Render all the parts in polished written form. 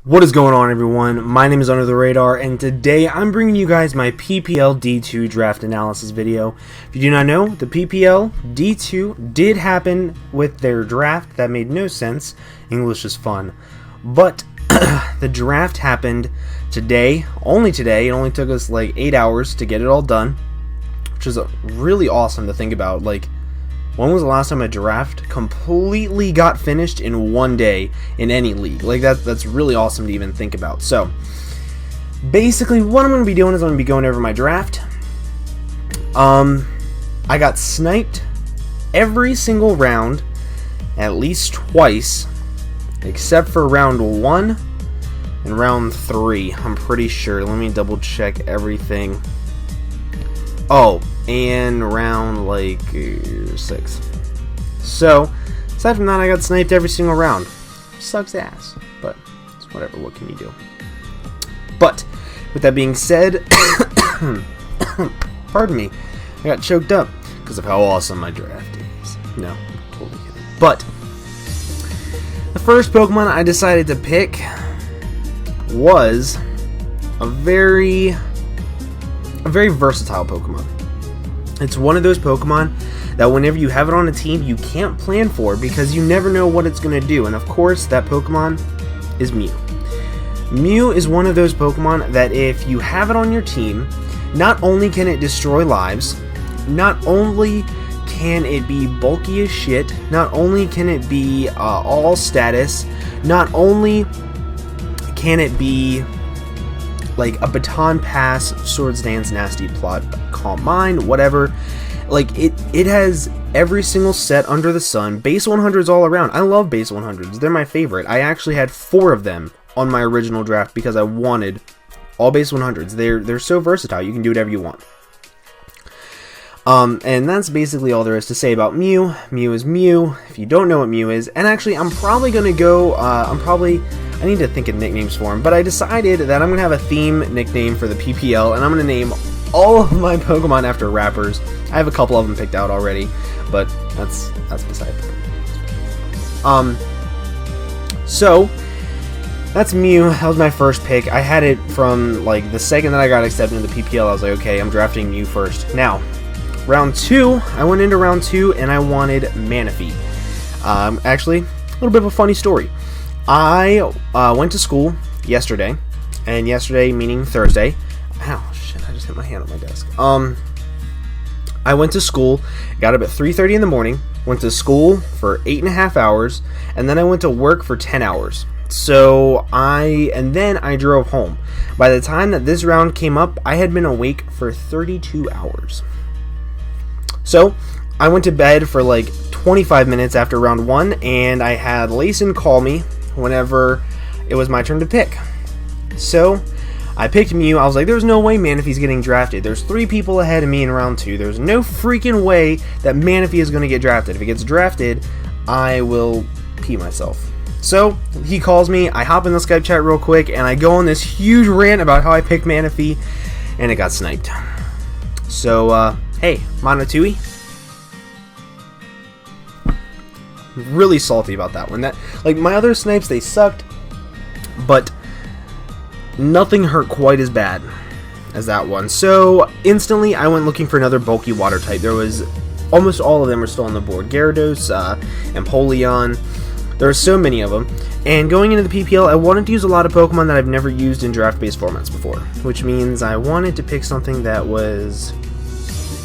What is going on, everyone? My name is Under the Radar, and today I'm bringing you guys my PPL D2 Draft Analysis video. If you do not know, the PPL D2 did happen with their draft. That made no sense. English is fun. But the draft happened today, only today. It only took us like 8 hours to get it all done, which is really awesome to think about. Like, when was the last time a draft completely got finished in one day in any league? Like, that's really awesome to even think about. So, basically, what I'm going to be doing is I'm going to be going over my draft. I got sniped every single round at least twice, except for round 1 and round 3. I'm pretty sure. Let me double check everything. Oh, and round like 6. So, aside from that, I got sniped every single round. Sucks ass, but it's whatever. What can you do? But with that being said, pardon me, I got choked up because of how awesome my draft is. No, totally kidding. But the first Pokemon I decided to pick was a very versatile Pokemon. It's one of those Pokemon that whenever you have it on a team, you can't plan for because you never know what it's going to do. And of course, that Pokemon is Mew. Mew is one of those Pokemon that if you have it on your team, not only can it destroy lives, not only can it be bulky as shit, not only can it be all status, not only can it be like a baton pass, swords dance, nasty plot, calm mind, whatever. Like, it has every single set under the sun. Base 100s all around. I love base 100s. They're my favorite. I actually had 4 of them on my original draft because I wanted all base 100s. They're so versatile. You can do whatever you want. And that's basically all there is to say about Mew. Mew is Mew. If you don't know what Mew is, and actually I'm probably gonna go, I need to think of nicknames for him, but I decided that I'm going to have a theme nickname for the PPL, and I'm going to name all of my Pokemon after rappers. I have a couple of them picked out already, but that's beside the point. So, that's Mew. That was my first pick. I had it from, like, the second that I got accepted into the PPL, I was like, okay, I'm drafting Mew first. Now, round 2, I went into round 2, and I wanted Manaphy. Actually, a little bit of a funny story. I went to school yesterday, and yesterday meaning Thursday. Ow, shit, I just hit my hand on my desk. I went to school, got up at 3:30 in the morning, went to school for 8.5 hours, and then I went to work for 10 hours. So, then I drove home. By the time that this round came up, I had been awake for 32 hours. So, I went to bed for like 25 minutes after round 1, and I had Lacen call me whenever it was my turn to pick. So I picked Mew. I was like, there's no way Manaphy's getting drafted. There's 3 people ahead of me in round 2. There's no freaking way that Manaphy is going to get drafted. If it gets drafted, I will pee myself. So he calls me, I hop in the Skype chat real quick, and I go on this huge rant about how I picked Manaphy, and it got sniped. So, hey, Monotooi. Really salty about that one. That, like, my other snipes, they sucked, but nothing hurt quite as bad as that one. So instantly I went looking for another bulky water type. There was almost all of them were still on the board. Gyarados, Empoleon. There are so many of them. And going into the PPL, I wanted to use a lot of Pokemon that I've never used in draft-based formats before, which means I wanted to pick something that was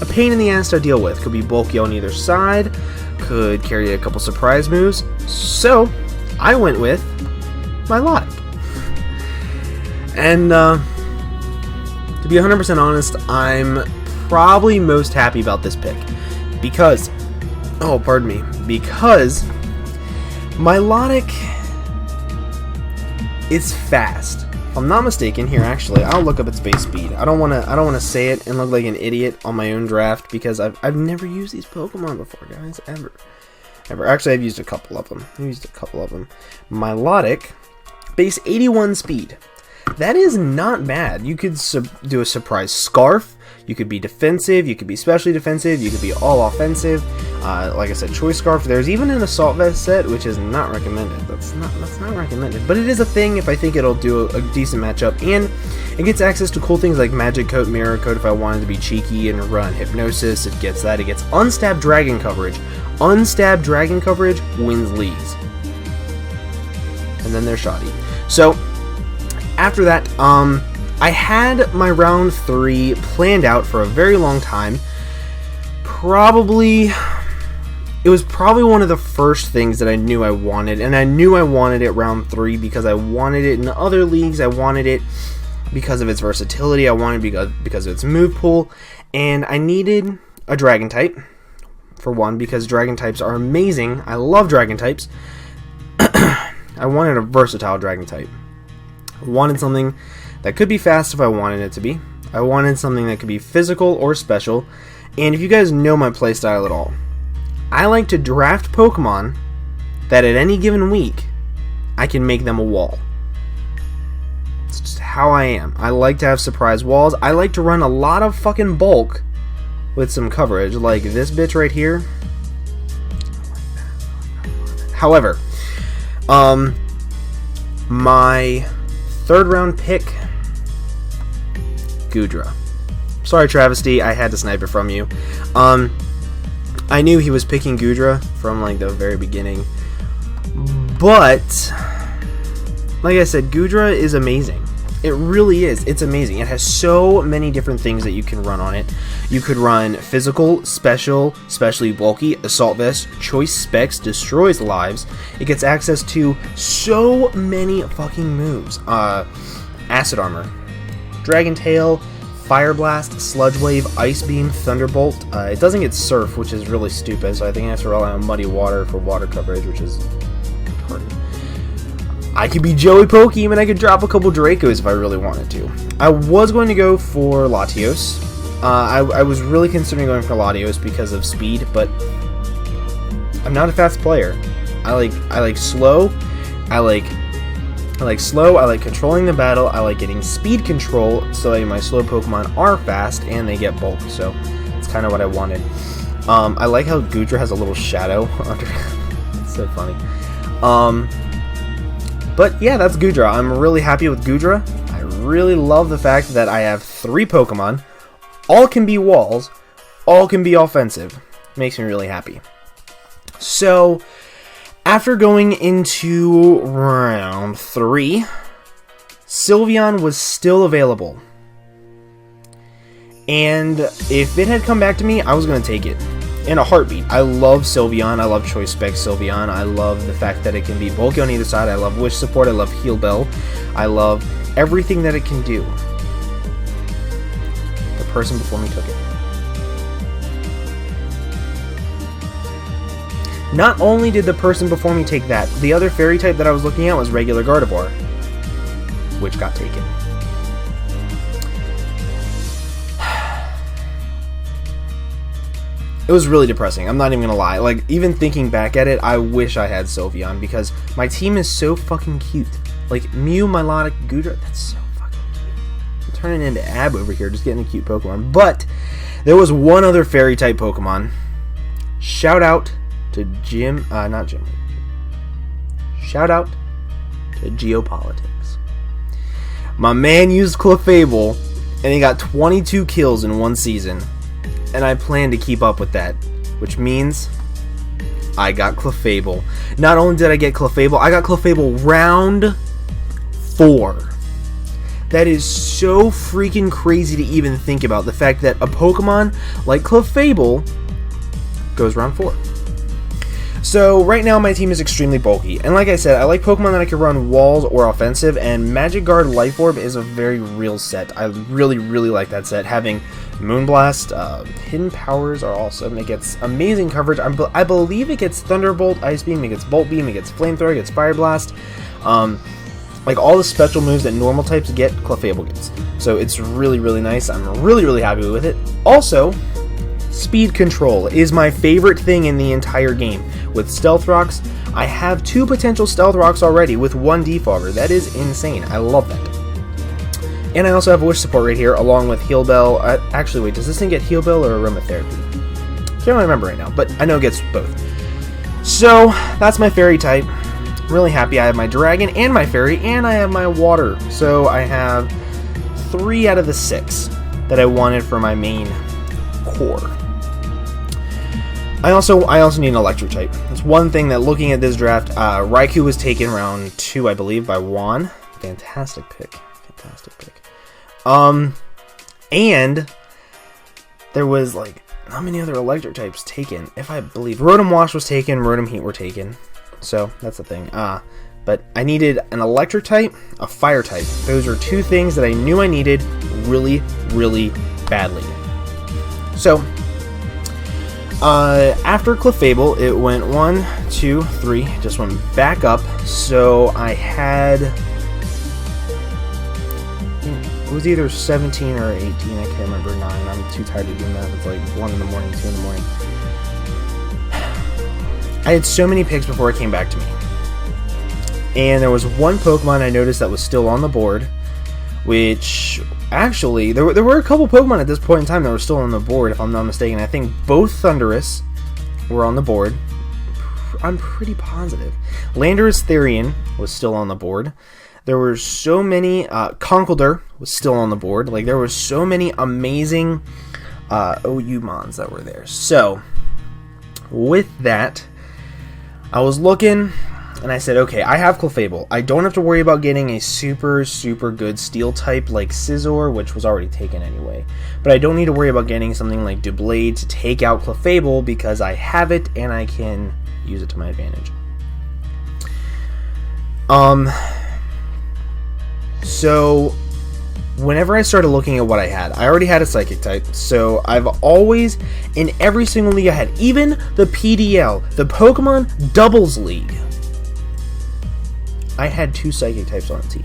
a pain in the ass to deal with. Could be bulky on either side, could carry a couple surprise moves. So I went with Milotic. And to be 100% honest, I'm probably most happy about this pick because, because Milotic, it's fast. If I'm not mistaken, here actually, I'll look up its base speed. I don't want to say it and look like an idiot on my own draft because I've never used these Pokemon before, guys, ever. Actually, I've used a couple of them. Milotic, base 81 speed. That is not bad. You could do a surprise Scarf. You could be defensive. You could be specially defensive. You could be all offensive. Like I said, Choice Scarf. There's even an Assault Vest set, which is not recommended. That's not recommended. But it is a thing if I think it'll do a decent matchup. And it gets access to cool things like Magic Coat, Mirror Coat if I wanted to be cheeky and run Hypnosis. It gets that. It gets Unstabbed Dragon coverage. Unstabbed Dragon coverage wins leagues. And then they're shoddy. So, after that, I had my round 3 planned out for a very long time. It was probably one of the first things that I knew I wanted, and I knew I wanted it round 3 because I wanted it in other leagues. I wanted it because of its versatility. I wanted it because of its move pool, and I needed a dragon type, for one, because dragon types are amazing. I love dragon types. I wanted a versatile dragon type. I wanted something that could be fast if I wanted it to be. I wanted something that could be physical or special. And if you guys know my playstyle at all, I like to draft Pokemon that at any given week, I can make them a wall. It's just how I am. I like to have surprise walls. I like to run a lot of fucking bulk with some coverage, like this bitch right here. However, my 3rd round pick, Goodra. Sorry, Travistey, I had to snipe it from you. I knew he was picking Goodra from like the very beginning, but like I said, Goodra is amazing. It really is. It's amazing. It has so many different things that you can run on it. You could run physical, special, specially bulky, assault vest, choice specs, destroys lives. It gets access to so many fucking moves. Acid armor, Dragon Tail, Fire Blast, Sludge Wave, Ice Beam, Thunderbolt. It doesn't get Surf, which is really stupid, so I think I have to rely on Muddy Water for water coverage, which is hard. I could be Joey Pokemon and I could drop a couple Dracos if I really wanted to. I was going to go for Latios. I was really considering going for Latios because of speed, but I'm not a fast player. I like slow. I like slow, I like controlling the battle, I like getting speed control so that my slow Pokemon are fast and they get bulk, so it's kind of what I wanted. I like how Goodra has a little shadow under. It's so funny. But yeah, that's Goodra. I'm really happy with Goodra. I really love the fact that I have 3 Pokemon. All can be walls, all can be offensive. Makes me really happy. So, after going into round 3, Sylveon was still available. And if it had come back to me, I was going to take it in a heartbeat. I love Sylveon. I love Choice Spec Sylveon. I love the fact that it can be bulky on either side. I love Wish support. I love Heal Bell. I love everything that it can do. The person before me took it. Not only did the person before me take that, the other fairy type that I was looking at was regular Gardevoir, which got taken. It was really depressing, I'm not even gonna lie. Like, even thinking back at it, I wish I had Sylveon, because my team is so fucking cute. Like, Mew, Milotic, Goodra, that's so fucking cute. I'm turning into Ab over here, just getting a cute Pokemon. But, there was one other fairy type Pokemon. Shout out to Shout out to Geopolitics. My man used Clefable, and he got 22 kills in one season. And I plan to keep up with that, which means I got Clefable. Not only did I get Clefable, I got Clefable round 4. That is so freaking crazy to even think about. The fact that a Pokemon like Clefable goes round 4. So right now my team is extremely bulky, and like I said, I like Pokemon that I can run walls or offensive, and Magic Guard Life Orb is a very real set. I really like that set. Having Moonblast, Hidden Powers are awesome. It gets amazing coverage. I believe it gets Thunderbolt, Ice Beam, it gets Bolt Beam, it gets Flamethrower, it gets Fire Blast. Like all the special moves that normal types get, Clefable gets. So it's really nice. I'm really happy with it. Also, speed control is my favorite thing in the entire game. With Stealth Rocks, I have 2 potential Stealth Rocks already with 1 Defogger. That is insane. I love that. And I also have Wish support right here, along with Heal Bell. Actually, wait, does this thing get Heal Bell or Aromatherapy? Can't really remember right now, but I know it gets both. So that's my fairy type. I'm really happy. I have my dragon and my fairy, and I have my water. So I have 3 out of the 6 that I wanted for my main core. I also need an electric type. That's one thing that, looking at this draft, Raikou was taken round 2, I believe, by Juan. Fantastic pick. Fantastic pick. And there was, like, how many other electric types taken? If I believe Rotom Wash was taken, Rotom Heat were taken. So that's the thing. But I needed an electric type, a fire type. Those are 2 things that I knew I needed really, really badly. So after Clefable, it went 1, 2, 3, just went back up. So I had, it was either 17 or 18, I can't remember 9. I'm too tired to do that. It's like 1 in the morning, 2 in the morning. I had so many picks before it came back to me. And there was one Pokemon I noticed that was still on the board, which actually, there were a couple Pokemon at this point in time that were still on the board, if I'm not mistaken. I think both Thundurus were on the board. I'm pretty positive. Landorus Therian was still on the board. There were so many, Conkeldurr was still on the board. Like, there were so many amazing OU mons that were there. So, with that, I was looking, and I said, okay, I have Clefable. I don't have to worry about getting a super, super good steel type like Scizor, which was already taken anyway. But I don't need to worry about getting something like Doublade to take out Clefable because I have it and I can use it to my advantage. So whenever I started looking at what I had, I already had a Psychic type, so I've always, in every single league I had, even the PDL, the Pokemon Doubles League, I had 2 Psychic types on the team.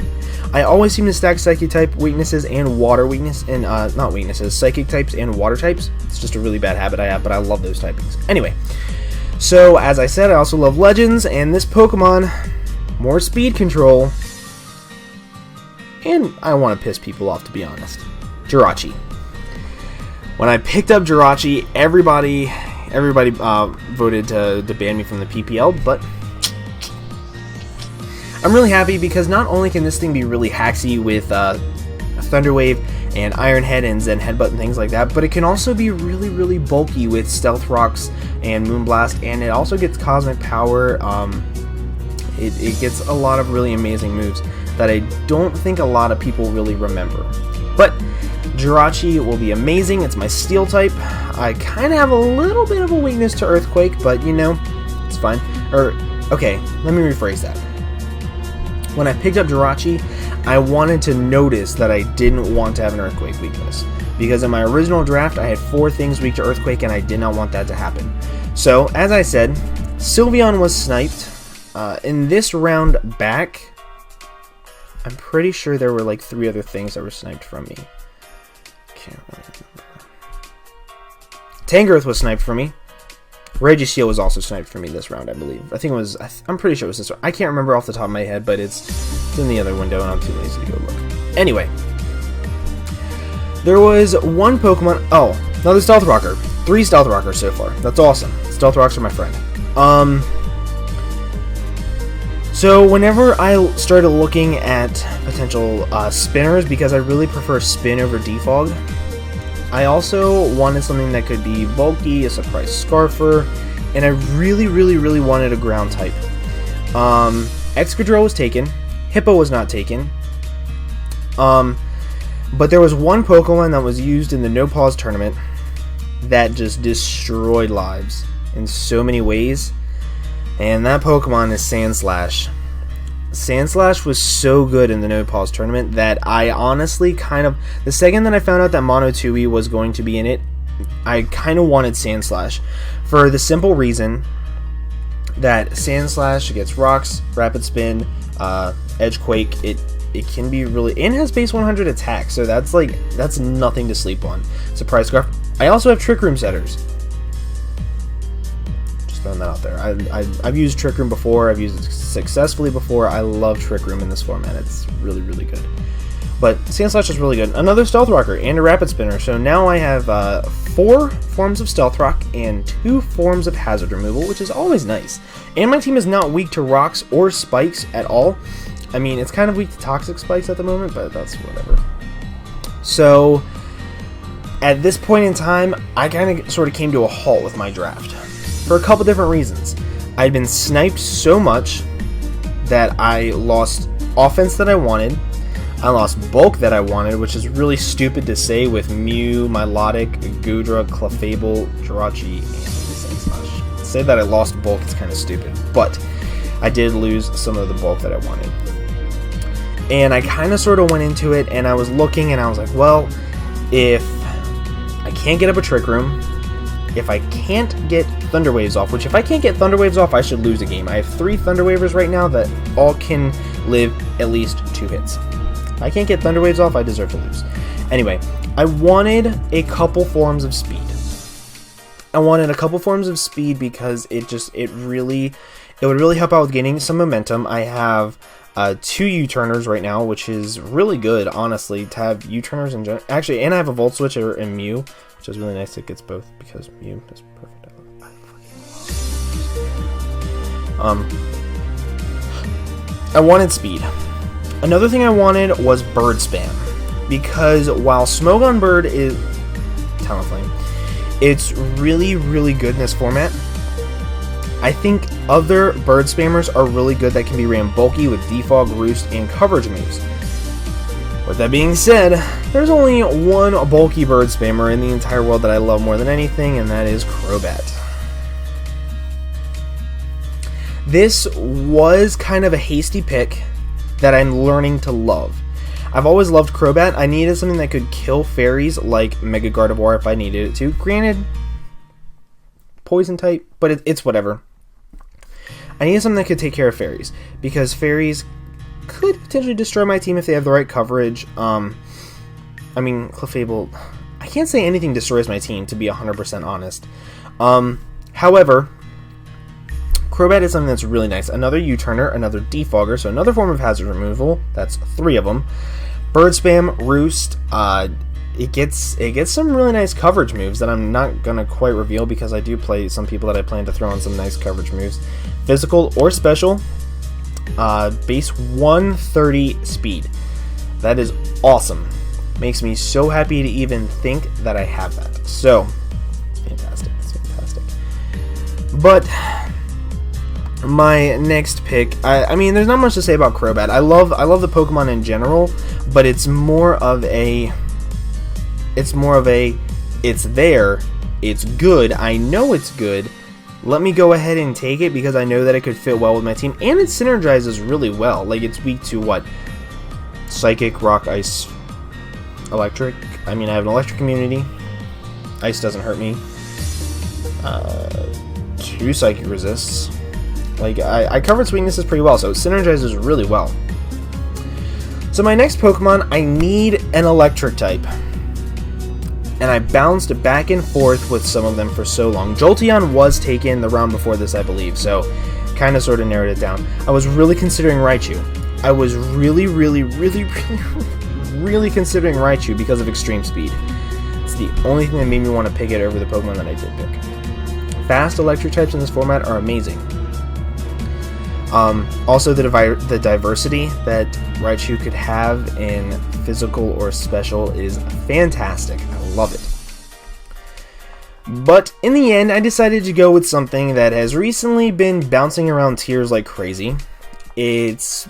I always seem to stack Psychic type weaknesses and water weakness, and not weaknesses, Psychic types and water types. It's just a really bad habit I have, but I love those typings. Anyway, so as I said, I also love Legends, and this Pokemon, more speed control, and I want to piss people off, to be honest. Jirachi. When I picked up Jirachi, everybody voted to ban me from the PPL, but I'm really happy because not only can this thing be really hacksy with Thunder Wave and Iron Head and Zen Headbutt and things like that, but it can also be really, really bulky with Stealth Rocks and Moonblast, and it also gets Cosmic Power. It gets a lot of really amazing moves that I don't think a lot of people really remember. But Jirachi will be amazing. It's my Steel type. I kind of have a little bit of a weakness to Earthquake, but you know, it's fine. Okay, let me rephrase that. When I picked up Jirachi, I wanted to notice that I didn't want to have an Earthquake weakness, because in my original draft I had 4 things weak to Earthquake and I did not want that to happen. So, as I said, Sylveon was sniped. In this round back, I'm pretty sure there were like 3 other things that were sniped from me. Can't really remember. Tangrowth was sniped from me. Registeel was also sniped from me this round, I believe. I think it was, I'm pretty sure it was this one. I can't remember off the top of my head, but it's in the other window and I'm too lazy to go look. Anyway, there was one Pokemon, oh, another Stealth Rocker. 3 Stealth Rockers so far. That's awesome. Stealth Rockers are my friend. So whenever I started looking at potential spinners, because I really prefer spin over defog, I also wanted something that could be bulky, a surprise Scarfer, and I really, really, really wanted a ground type. Excadrill was taken, Hippo was not taken, but there was one Pokemon that was used in the No Pause tournament that just destroyed lives in so many ways, and that Pokemon is Sandslash. Sandslash was so good in the No Pause tournament that I honestly kind of, the second that I found out that Monotooi was going to be in it, I kind of wanted Sandslash, for the simple reason that Sandslash gets rocks, rapid spin, edge quake, it can be really, and has base 100 attack, so that's nothing to sleep on. Surprise Scarf. I also have Trick Room setters. Throwing that out there. I've used Trick Room before. I've used it successfully before. I love Trick Room in this format. It's really, really good. But Sandslash is really good. Another Stealth Rocker and a Rapid Spinner. So now I have 4 4 forms of Stealth Rock and 2 forms of Hazard Removal, which is always nice. And my team is not weak to rocks or spikes at all. I mean, it's kind of weak to toxic spikes at the moment, but that's whatever. So, at this point in time, I kind of sort of came to a halt with my draft for a couple different reasons. I'd been sniped so much that I lost offense that I wanted. I lost bulk that I wanted, which is really stupid to say with Mew, Milotic, Goodra, Clefable, Jirachi, and Sandslash. To say that I lost bulk is kind of stupid, but I did lose some of the bulk that I wanted. And I kind of sort of went into it, and I was looking, and I was like, well, if I can't get up a Trick Room, if I can't get Thunder Waves off, which if I can't get Thunder Waves off, I should lose a game. I have 3 Thunder Wavers right now that all can live at least 2 hits. If I can't get Thunder Waves off, I deserve to lose. Anyway, I wanted a couple forms of speed. Because it would really help out with gaining some momentum. I have 2 U-turners right now, which is really good, honestly, to have U-turners in general. Actually, and I have a Volt Switcher in Mew, which is really nice. It gets both because Mew is perfect. I wanted speed. Another thing I wanted was bird spam, because while Smogon Bird is Talonflame, it's really, really good in this format. I think other bird spammers are really good that can be ran bulky with defog, roost, and coverage moves. With that being said, there's only one bulky bird spammer in the entire world that I love more than anything, and that is Crobat. This was kind of a hasty pick that I'm learning to love. I've always loved Crobat. I needed something that could kill fairies like Mega Gardevoir if I needed it to. Granted, poison type, but it's whatever. I needed something that could take care of fairies, because fairies could potentially destroy my team if they have the right coverage. I mean, Clefable, I can't say anything destroys my team, to be 100% honest. However, Crobat is something that's really nice. Another U-turner, another defogger, so another form of hazard removal. That's 3 of them. Bird spam, roost. It gets some really nice coverage moves that I'm not gonna quite reveal, because I do play some people that I plan to throw on some nice coverage moves. Physical or special. Base 130 speed. That is awesome. Makes me so happy to even think that I have that. So, it's fantastic. It's fantastic. But my next pick, I mean, there's not much to say about Crobat. I love the Pokemon in general, but it's more of a, it's there, it's good, I know it's good, let me go ahead and take it because I know that it could fit well with my team, and it synergizes really well. Like, it's weak to what? Psychic, Rock, Ice, Electric. I mean, I have an Electric immunity. Ice doesn't hurt me. 2 Psychic resists. Like, I covered its weaknesses pretty well, so it synergizes really well. So my next Pokemon, I need an Electric type. And I bounced back and forth with some of them for so long. Jolteon was taken the round before this, I believe, so kind of sort of narrowed it down. I was really considering Raichu. I was really considering Raichu because of extreme speed. It's the only thing that made me want to pick it over the Pokemon that I did pick. Fast Electric types in this format are amazing. Also, the diversity that Raichu could have in physical or special is fantastic. I love it. But in the end, I decided to go with something that has recently been bouncing around tiers like crazy. It's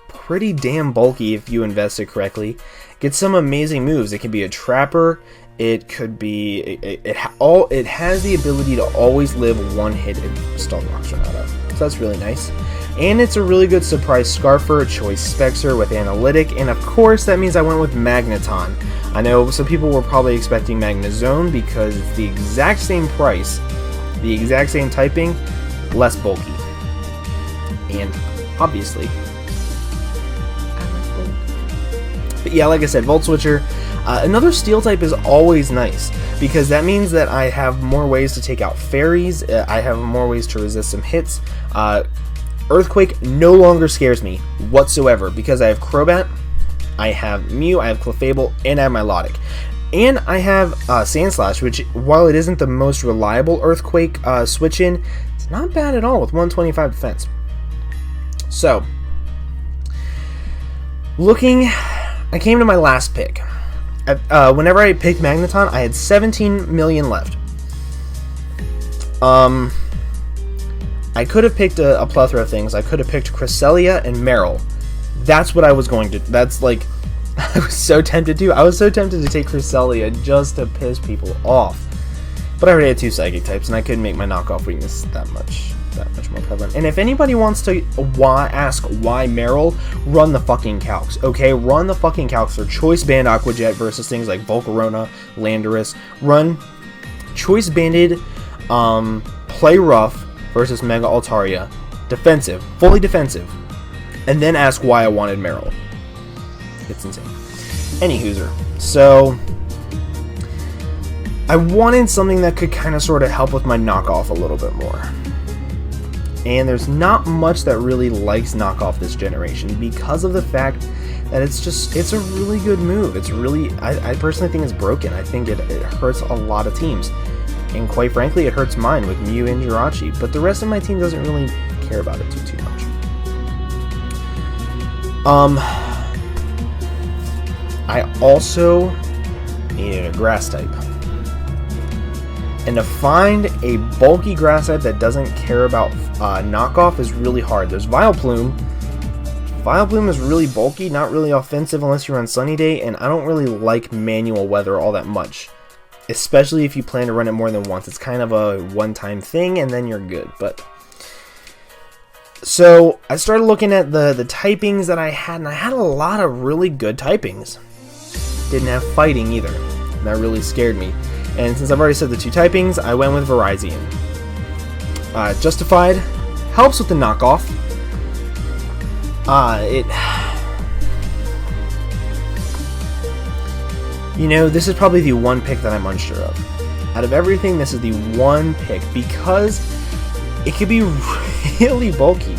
pretty damn bulky if you invest it correctly. Gets some amazing moves. It can be a Trapper. It could be it has the ability to always live 1 hit if Stealth Rocks are not up. So that's really nice. And it's a really good surprise Scarfer, Choice Spexer with Analytic, and of course that means I went with Magneton. I know some people were probably expecting Magnezone because it's the exact same price, the exact same typing, less bulky. And obviously, I like Volt. But yeah, like I said, Volt Switcher. Another Steel type is always nice, because that means that I have more ways to take out fairies, I have more ways to resist some hits. Earthquake no longer scares me whatsoever, because I have Crobat, I have Mew, I have Clefable, and I have Milotic. And I have Sandslash, which, while it isn't the most reliable Earthquake switch-in, it's not bad at all with 125 defense. So, I came to my last pick. Whenever I picked Magneton, I had 17 million left. I could have picked a plethora of things. I could have picked Cresselia and Marill. That's what I was going to... That's like... I was so tempted to. I was so tempted to take Cresselia just to piss people off. But I already had 2 Psychic types, and I couldn't make my knockoff weakness that much more prevalent. And if anybody wants to ask why Marill, run the fucking calcs, okay? Run the fucking calcs for Choice Band Aqua Jet versus things like Volcarona, Landorus. Run Choice Banded Play Rough versus Mega Altaria. Defensive. Fully defensive. And then ask why I wanted Marill. It's insane. Any hooser. So, I wanted something that could kind of sort of help with my knockoff a little bit more. And there's not much that really likes knockoff this generation because of the fact that it's a really good move. It's really, I personally think it's broken. I think it hurts a lot of teams. And quite frankly, it hurts mine with Mew and Jirachi. But the rest of my team doesn't really care about it too much. I also needed a grass type. And to find a bulky grass type that doesn't care about knockoff is really hard. There's Vileplume. Vileplume is really bulky, not really offensive unless you run Sunny Day, and I don't really like manual weather all that much. Especially if you plan to run it more than once. It's kind of a one-time thing, and then you're good. But so I started looking at the typings that I had, and I had a lot of really good typings. Didn't have fighting either, and that really scared me. And since I've already said the 2 typings, I went with Virizion. Justified helps with the knockoff. You know, this is probably the one pick that I'm unsure of. Out of everything, this is the one pick because it could be really bulky.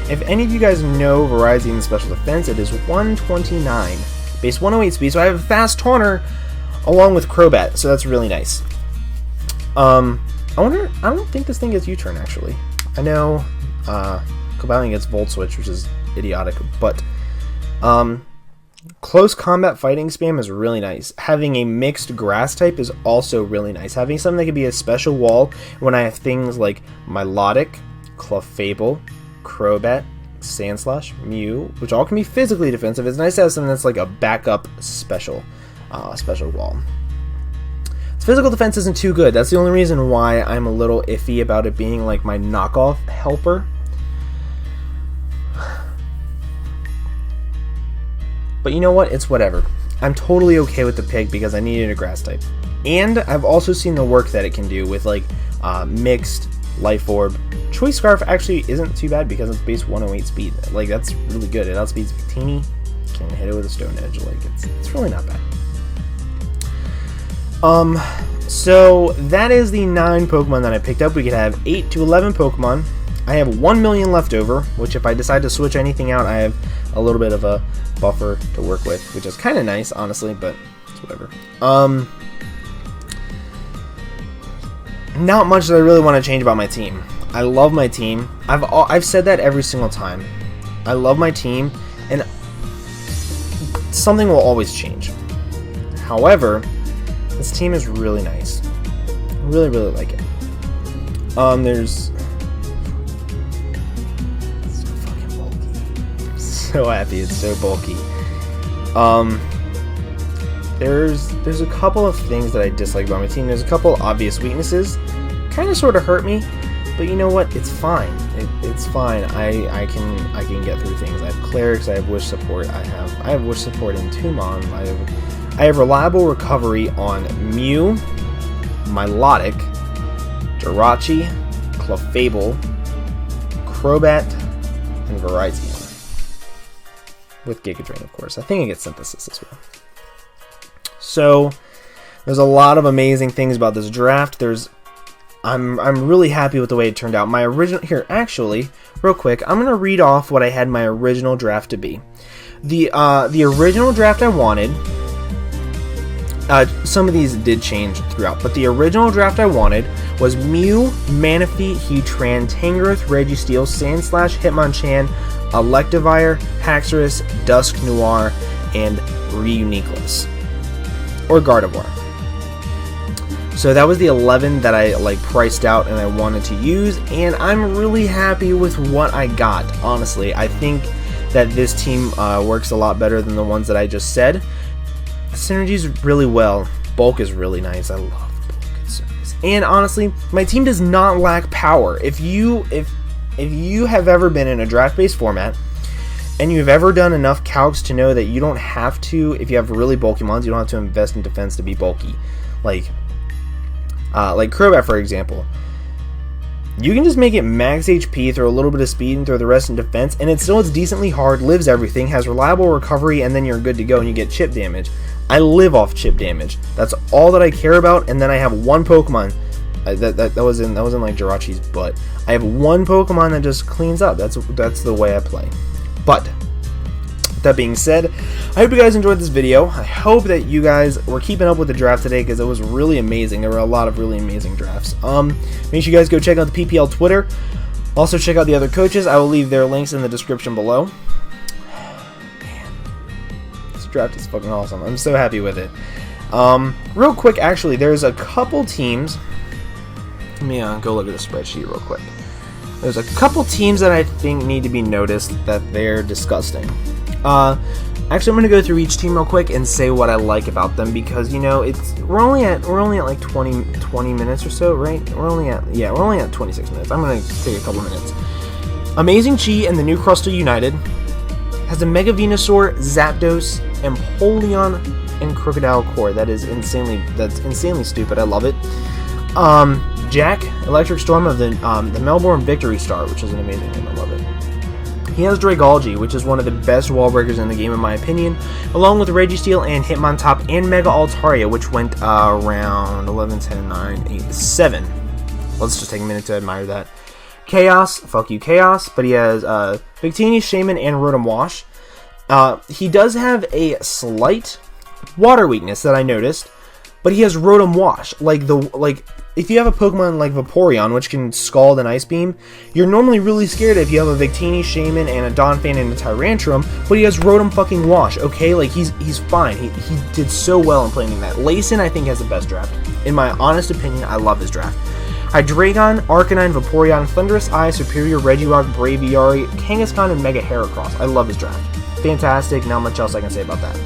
If any of you guys know Virizion's special defense, it is 129. Base 108 speed, so I have a fast taunter along with Crobat, so that's really nice. I don't think this thing gets U-turn, actually. I know Cobalion gets Volt Switch, which is idiotic, but close combat fighting spam is really nice. Having a mixed grass type is also really nice. Having something that can be a special wall when I have things like Milotic, Clefable, Crobat, Sandslash, Mew, which all can be physically defensive. It's nice to have something that's like a backup special wall. Its physical defense isn't too good. That's the only reason why I'm a little iffy about it being like my knockoff helper. But you know what? It's whatever. I'm totally okay with the pick because I needed a grass type. And I've also seen the work that it can do with like mixed Life Orb. Choice Scarf actually isn't too bad because it's base 108 speed. Like, that's really good. It outspeeds Victini. Can hit it with a Stone Edge. Like, it's really not bad. So that is the 9 Pokemon that I picked up. We could have 8 to 11 Pokemon. I have 1 million left over, which if I decide to switch anything out, I have a little bit of a buffer to work with, which is kind of nice, honestly, but it's whatever. Not much that I really want to change about my team. I love my team. I've said that every single time. I love my team, and something will always change. However, this team is really nice. I really, really like it. There's it's so fucking bulky. I'm so happy it's so bulky. There's a couple of things that I dislike about my team. There's a couple obvious weaknesses. Kind of sort of hurt me, but you know what? It's fine. It's fine. I can get through things. I have Clerics. I have Wish Support. I have Wish Support in Tumon. I have reliable recovery on Mew, Milotic, Jirachi, Clefable, Crobat, and Virizion. With Giga Drain, of course. I think it gets Synthesis as well. So there's a lot of amazing things about this draft. I'm really happy with the way it turned out. My original here, actually, real quick, I'm gonna read off what I had my original draft to be. The original draft I wanted some of these did change throughout, but the original draft I wanted was Mew, Manaphy, Heatran, Tangrowth, Registeel, Sandslash, Hitmonchan, Electivire, Haxorus, Dusk Noir, and Reuniclus, or Gardevoir. So that was the 11 that I priced out and I wanted to use, and I'm really happy with what I got. Honestly, I think that this team works a lot better than the ones that I just said. Synergies really well. Bulk is really nice. I love bulk. It's so nice. And honestly, my team does not lack power. If you have ever been in a draft-based format and you've ever done enough calcs to know that you don't have to, if you have really bulky mons, you don't have to invest in defense to be bulky. Like Crobat, for example. You can just make it max HP, throw a little bit of speed, and throw the rest in defense, and it's decently hard, lives everything, has reliable recovery, and then you're good to go, and you get chip damage. I live off chip damage. That's all that I care about, and then I have one Pokemon. That was in like Jirachi's butt. I have one Pokemon that just cleans up. That's the way I play. But that being said, I hope you guys enjoyed this video. I hope that you guys were keeping up with the draft today because it was really amazing. There were a lot of really amazing drafts. Make sure you guys go check out the PPL Twitter. Also check out the other coaches. I will leave their links in the description below. Man, this draft is fucking awesome. I'm so happy with it. Real quick, actually, there's a couple teams. Let me go look at the spreadsheet real quick. There's a couple teams that I think need to be noticed that they're disgusting. Actually, I'm gonna go through each team real quick and say what I like about them because we're only at like 20 minutes or so, right? We're only at 26 minutes. I'm gonna take a couple minutes. Amazing Chi and the new Crustle United has a Mega Venusaur, Zapdos, Empoleon, and Crocodile Core. That's insanely stupid. I love it. Jack, Electricstorm of the Melbourne Victory Star, which is an amazing name. I love it. He has Dragalge, which is one of the best wall breakers in the game in my opinion, along with Registeel and Hitmontop and Mega Altaria, which went around 11, 10, 9, 8, 7. Let's just take a minute to admire that. Chaos, fuck you Chaos, but he has Victini, Shaman, and Rotom Wash. He does have a slight water weakness that I noticed, but he has Rotom Wash. If you have a Pokemon like Vaporeon, which can Scald and Ice Beam, you're normally really scared if you have a Victini, Shaman, and a Donphan and a Tyrantrum, but he has Rotom fucking Wash, okay? Like, he's fine. He did so well in playing that. Lacen, I think, has the best draft. In my honest opinion, I love his draft. Hydreigon, Arcanine, Vaporeon, Thunderous Eye, Superior, Regirock, Braviary, Kangaskhan, and Mega Heracross. I love his draft. Fantastic, not much else I can say about that.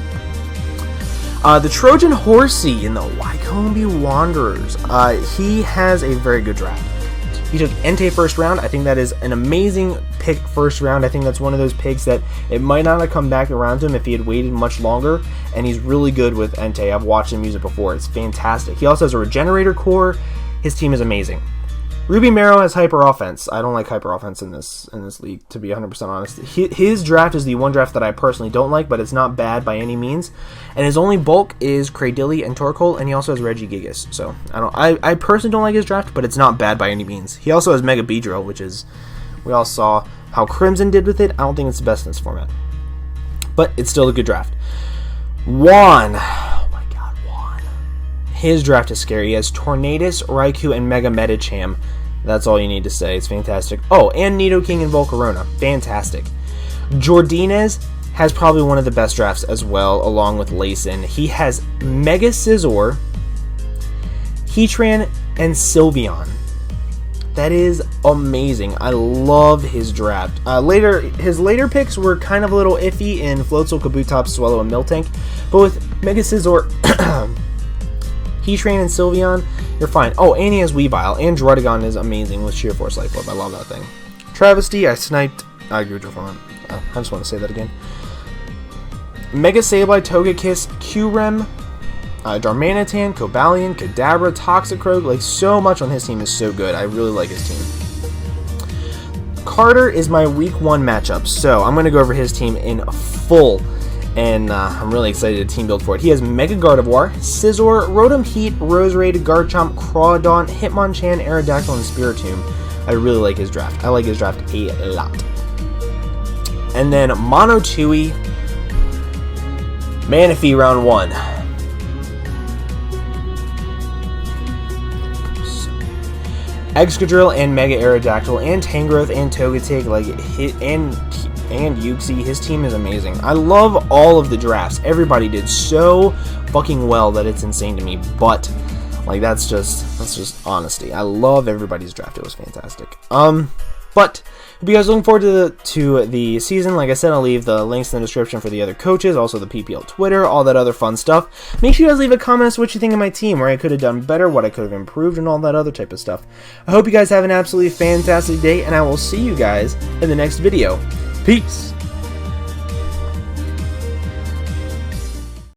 The TheTrojanHorsea in the Wycombe Wanderers. He has a very good draft. He took Entei first round. I think that is an amazing pick first round. I think that's one of those picks that it might not have come back around to him if he had waited much longer, and he's really good with Entei. I've watched him use it before. It's fantastic. He also has a Regenerator Core. His team is amazing. RubyMarrow has Hyper Offense. I don't like Hyper Offense in this league, to be 100% honest. His draft is the one draft that I personally don't like, but it's not bad by any means. And his only bulk is Cradily and Torkoal, and he also has Regigigas. So I personally don't like his draft, but it's not bad by any means. He also has Mega Beedrill, which is, we all saw how Crimson did with it. I don't think it's the best in this format, but it's still a good draft. Juan. His draft is scary. He has Tornadus, Raikou, and Mega Medicham. That's all you need to say. It's fantastic. Oh, and Nidoking and Volcarona. Fantastic. Jordinez has probably one of the best drafts as well, along with Lacen. He has Mega Scizor, Heatran, and Sylveon. That is amazing. I love his draft. His later picks were kind of a little iffy in Floatzel, Kabutops, Swallow, and Miltank, but with Mega Scizor, Heatran and Sylveon, you're fine. Oh, and he has Weavile, and Druddigon is amazing with Sheer Force Life Orb. I love that thing. Travistey, I sniped. I agree with your phone. I just want to say that again. Mega Sableye, Togekiss, Qrem, Darmanitan, Cobalion, Kadabra, Toxicroak. Like, so much on his team is so good. I really like his team. Carter is my week 1 matchup, so I'm going to go over his team in full. And I'm really excited to team build for it. He has Mega Gardevoir, Scizor, Rotom Heat, Roserade, Garchomp, Crawdaunt, Hitmonchan, Aerodactyl, and Spiritomb. I really like his draft. I like his draft a lot. And then Monotooi, Manaphy round 1. Excadrill and Mega Aerodactyl and Tangrowth and Togetic, like, and Uxie, his team is amazing. I love all of the drafts. Everybody did so fucking well that it's insane to me, but, like, that's just honesty. I love everybody's draft. It was fantastic. But if you guys are looking forward to the season, like I said, I'll leave the links in the description for the other coaches, also the PPL Twitter, all that other fun stuff. Make sure you guys leave a comment as to what you think of my team, where I could have done better, what I could have improved, and all that other type of stuff. I hope you guys have an absolutely fantastic day, and I will see you guys in the next video. Peace!